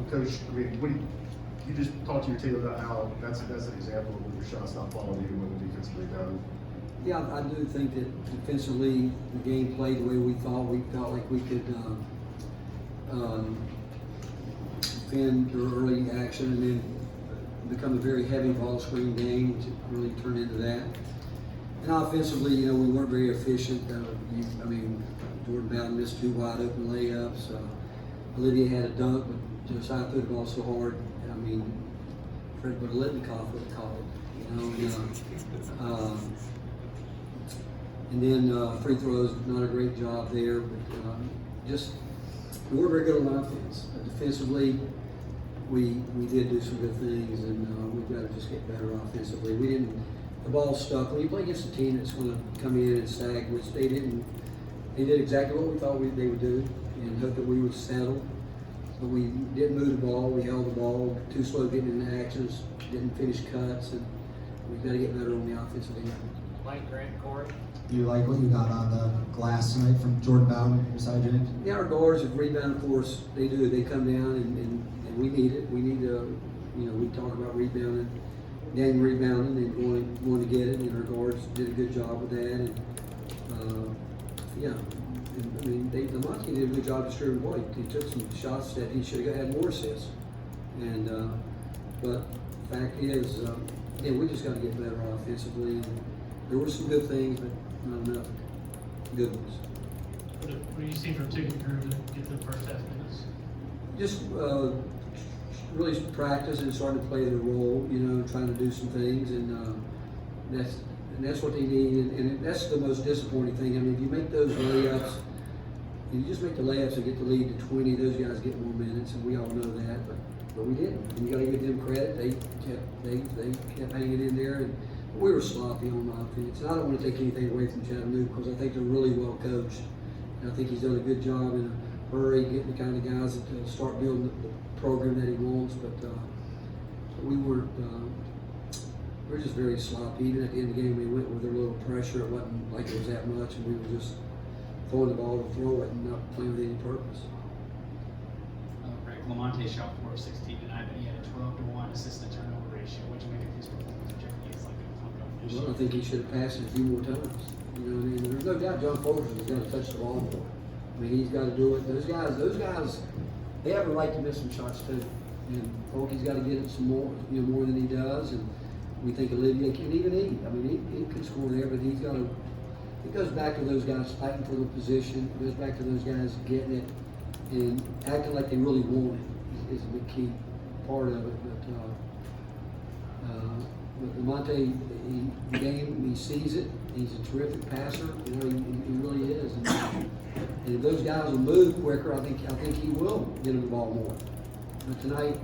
Coach, I mean, you just talked to your team about how that's an example of when your shot's not following you when the defensive rebound. Yeah, I do think that defensively the game played the way we thought. We felt like we could defend their early action and then become a very heavy ball screen game, which really turned into that. And offensively, you know, we weren't very efficient. Jordan Bowden missed 2 wide open layups. Olivia had a dunk, but Josiah threw the ball so hard. I mean, Fred Bolitnikoff would have called it, you know. And then free throws, not a great job there, but just we weren't very good on offense. Defensively, we did do some good things, and we've got to just get better offensively. The ball stuck. When you play against a team that's going to come in and sag, which they didn't. They did exactly what we thought they would do, and hoped that we would settle. But we didn't move the ball. We held the ball too slow getting into actions. Didn't finish cuts, and we've got to get better on the offensive end. Mike, Grant, Corey. You like what you got on the glass tonight from Jordan Bowden beside James? Yeah, our guards have rebound, of course. They do. They come down, and we need it. We need to, you know, we talk about rebounding, gang rebounding, and going to get it. And our guards did a good job with that. And yeah, I mean, the Mocs did a good job distributing the ball. He took some shots that he should have had more assists. And but fact is, yeah, we just got to get better offensively. There were some good things, but not enough good ones. What do you see from Ticket Crew to get the first half minutes? Just really practice and starting to play their role, you know, trying to do some things, and that's what they need, and that's the most disappointing thing. I mean, if you make those layups, if you just make the layups and get the lead to 20, those guys get more minutes, and we all know that, but we didn't. And you got to give them credit. They kept hanging in there, and we were sloppy on offense. And I don't want to take anything away from Chattanooga because I think they're really well coached. And I think he's done a good job in a hurry getting the kind of guys that start building the program that he wants. But we weren't. We were just very sloppy. Even at the end of the game, we went with a little pressure. It wasn't like it was that much, and we were just throwing the ball to throw it and not playing with any purpose. Greg, Lamonte shot 4 of 16 tonight, but he had a 12-to-1 assist to turnover ratio. What do you make of his performance? Particularly, it's like a Well, I think he should have passed it a few more times. You know what I mean? There's no doubt John Fulkerson has got to touch the ball more. I mean, he's got to do it. Those guys, they have a right to miss some shots too. And Fulker's got to get it some more, you know, more than he does. And we think Olivier can even eat. I mean, he can score there, but he's got to. It goes back to those guys fighting for the position. It goes back to those guys getting it and acting like they really want it is the key part of it. But Lamonte, he sees it. He's a terrific passer. You know, he really is. And if those guys will move quicker, I think he will get him the ball more. But tonight,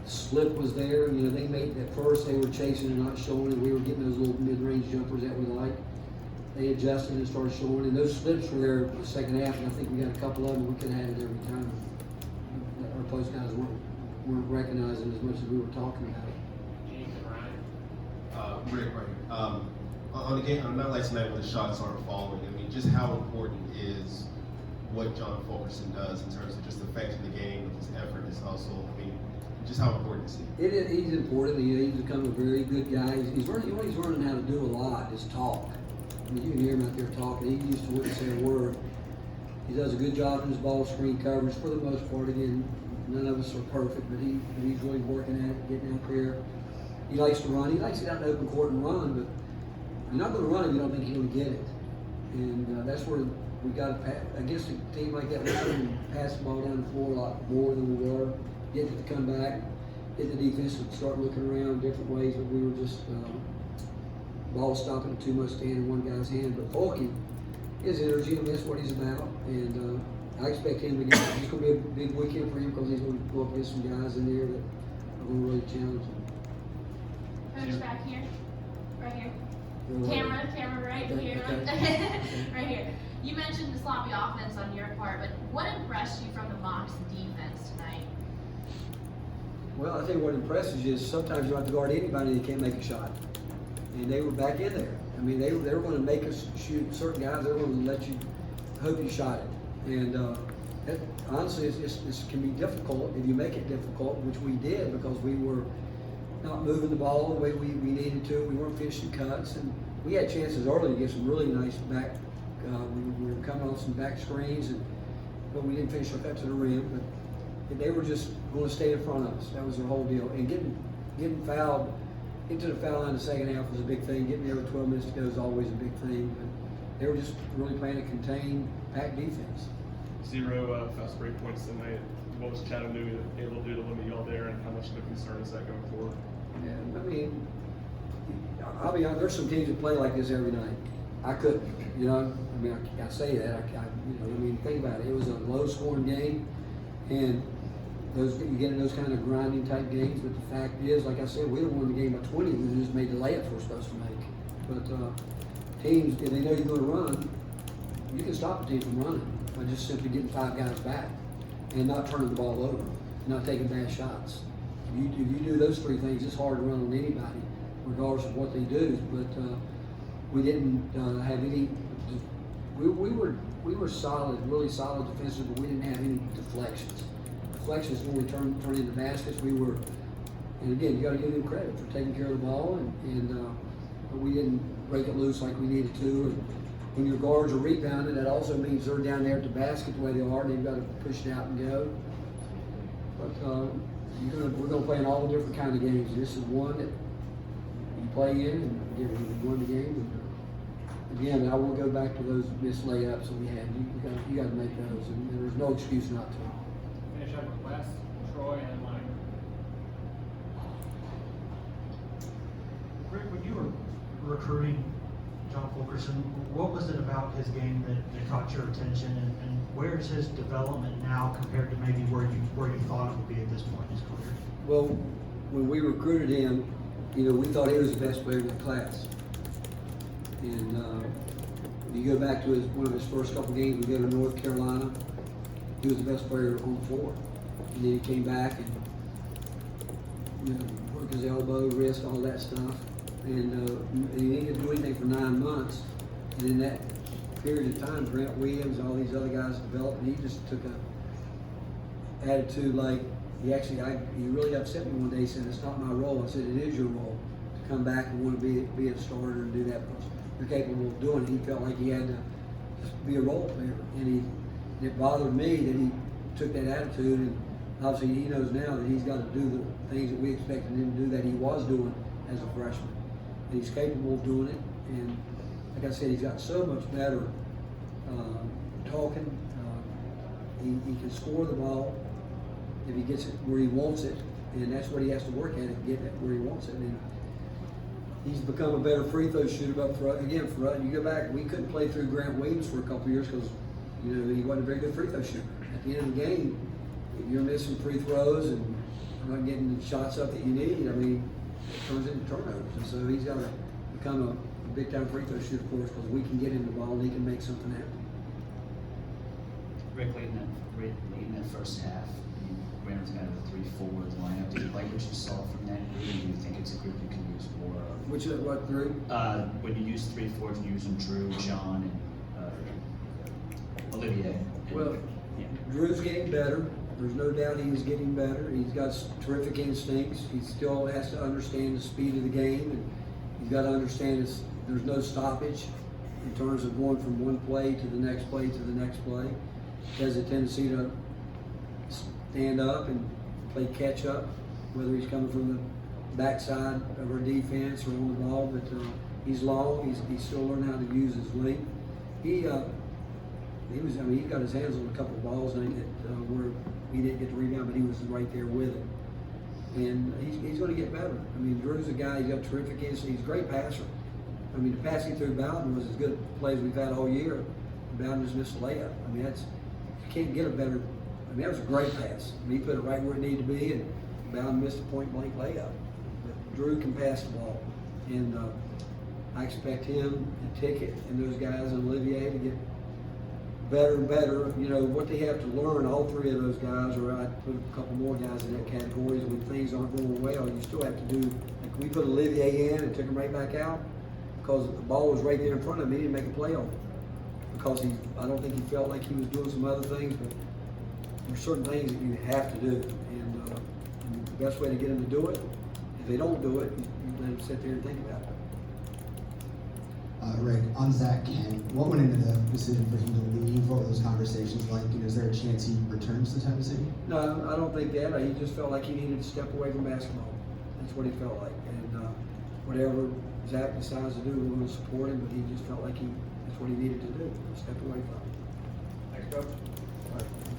slip was there. You know, they made at first they were chasing and not showing, and we were getting those little mid-range jumpers that we like. They adjusted and started showing, and those slips were there in the second half. And I think we got a couple of them. We could have had it every time. Our post guys weren't recognizing as much as we were talking about it. Rick, right here. On the game, on a night like tonight when the shots aren't falling, I mean, just how important is what John Fulkerson does in terms of just affecting the game with his effort, his hustle? I mean, just how important is he? He's important. He's become a very good guy. He's learning. What he's learning how to do a lot is talk. I mean, you can hear him out there talking. He used to wouldn't say a word. He does a good job in his ball screen coverage for the most part. Again, none of us are perfect, but he's really working at it, getting out there. He likes to run. He likes to get out in the open court and run, but you're not going to run if you don't think you're going to get it. And that's where we got against a team like that. We're going to pass the ball down the floor a lot more than we were. Getting it to come back, get the defense to start looking around different ways, but we were just ball stopping too much to hand in one guy's hand. But Fulky, his energy, and that's what he's about. And I expect him to get. It's going to be a big weekend for him because he's going to go up against some guys in there that are going to really challenge him. Coach, back here, right here. Camera Right here. Okay. Right here. You mentioned the sloppy offense on your part, but what impressed you from the Mocs defense tonight? Well, I think what impresses you is sometimes you have to guard anybody that can't make a shot. And they were back in there. I mean, they were going to make us shoot certain guys. They were going to let you hope you shot it. And honestly, it can be difficult if you make it difficult, which we did because we were not moving the ball the way we needed to. We weren't finishing cuts, and we had chances early to get some really nice back. We were coming on some back screens, but we didn't finish our cut to the rim. But they were just going to stay in front of us. That was their whole deal. And getting fouled into the foul line in the second half was a big thing. Getting there with 12 minutes to go is always a big thing. But they were just really playing a contained, packed defense. 0 fast break points tonight. What was Chattanooga able to do to limit y'all there, and how much of a concern is that going forward? And I mean, I'll be honest, there's some teams that play like this every night. I couldn't, you know. I mean, I say that. Think about it. It was a low-scoring game, and you get in those kind of grinding type games. But the fact is, like I said, we don't won the game by 20. We just made the layups we're supposed to make. But teams, if they know you're going to run, you can stop a team from running by just simply getting 5 guys back and not turning the ball over, not taking bad shots. If you do those 3 things, it's hard to run on anybody, regardless of what they do. But we didn't have any. We were solid, really solid defensively, but we didn't have any deflections. Deflections when we turned into baskets. We were, and again, you got to give them credit for taking care of the ball, but we didn't break it loose like we needed to. And when your guards are rebounding, that also means they're down there at the basket the way they are. They've got to push it out and go. But we're going to play in all the different kind of games. This is one that you play in, and again, we won the game. And again, I won't go back to those missed layups that we had. You got to make those, and there's no excuse not to. Finish up with Wes, Troy, and Mike. Rick, when you were recruiting John Fulkerson, what was it about his game that caught your attention, and where is his development now compared to maybe where you thought it would be at this point in his career? Well, when we recruited him, we thought he was the best player in the class. And you go back to one of his first couple games, we go to North Carolina, he was the best player on the floor. And then he came back and worked his elbow, wrist, all that stuff. And he didn't do anything for 9 months. And in that period of time, Grant Williams, all these other guys developed, and he just took a attitude like, he really upset me one day. He said, "It's not my role." I said, "It is your role to come back and want to be a starter and do that because you're capable of doing it." He felt like he had to just be a role player, and it bothered me that he took that attitude. And obviously, he knows now that he's got to do the things that we expected him to do that he was doing as a freshman. And he's capable of doing it, and like I said, he's got so much better talking. He can score the ball if he gets it where he wants it, and that's what he has to work at, and get it where he wants it. And he's become a better free throw shooter. But for us, you go back, we couldn't play through Grant Williams for a couple of years because he wasn't a very good free throw shooter. At the end of the game, if you're missing free throws and not getting the shots up that you need, it turns into turnovers. And so he's got to become a big time free throw shooter for us because we can get him the ball and he can make something happen. Rick, late in that first half, you ran with kind of a 3 forward lineup. Did you like what you saw from that group? Do you think it's a group you can use more of? What group? When you use 3 forwards, you're using Drew, John, and Olivier. Well, yeah. Drew's getting better. There's no doubt he's getting better. He's got terrific instincts. He still has to understand the speed of the game, and he's got to understand there's no stoppage in terms of going from one play to the next play to the next play. He has a tendency to stand up and play catch up, whether he's coming from the backside of our defense or on the ball. But he's long. He's still learning how to use his length. He got his hands on a couple of balls where he didn't get the rebound, but he was right there with it. And he's going to get better. Drew's a guy, he's got terrific instincts. He's a great passer. The passing through Bowden was as good a play as we've had all year. Bowden just missed a layup. You can't get a better, that was a great pass. He put it right where it needed to be, and Bowden missed a point-blank layup. But Drew can pass the ball. And I expect him and Tickett and those guys and Olivier to get better and better. What they have to learn, all 3 of those guys, or I put a couple more guys in that category, is when things aren't going well, you still have to do, like we put Olivier in and took him right back out because the ball was right there in front of him. He didn't make a play on it because I don't think he felt like he was doing some other things, but there's certain things that you have to do, and the best way to get them to do it, if they don't do it, you let them sit there and think about it. Rick, on Zach Kent, what went into the decision for him to leave? What were those conversations like? You know, is there a chance he returns to Tennessee? No, I don't think that. He just felt like he needed to step away from basketball. That's what he felt like. And whatever Zach decides to do, we're going to support him, but he just felt like that's what he needed to do, step away from it. Thanks, Coach.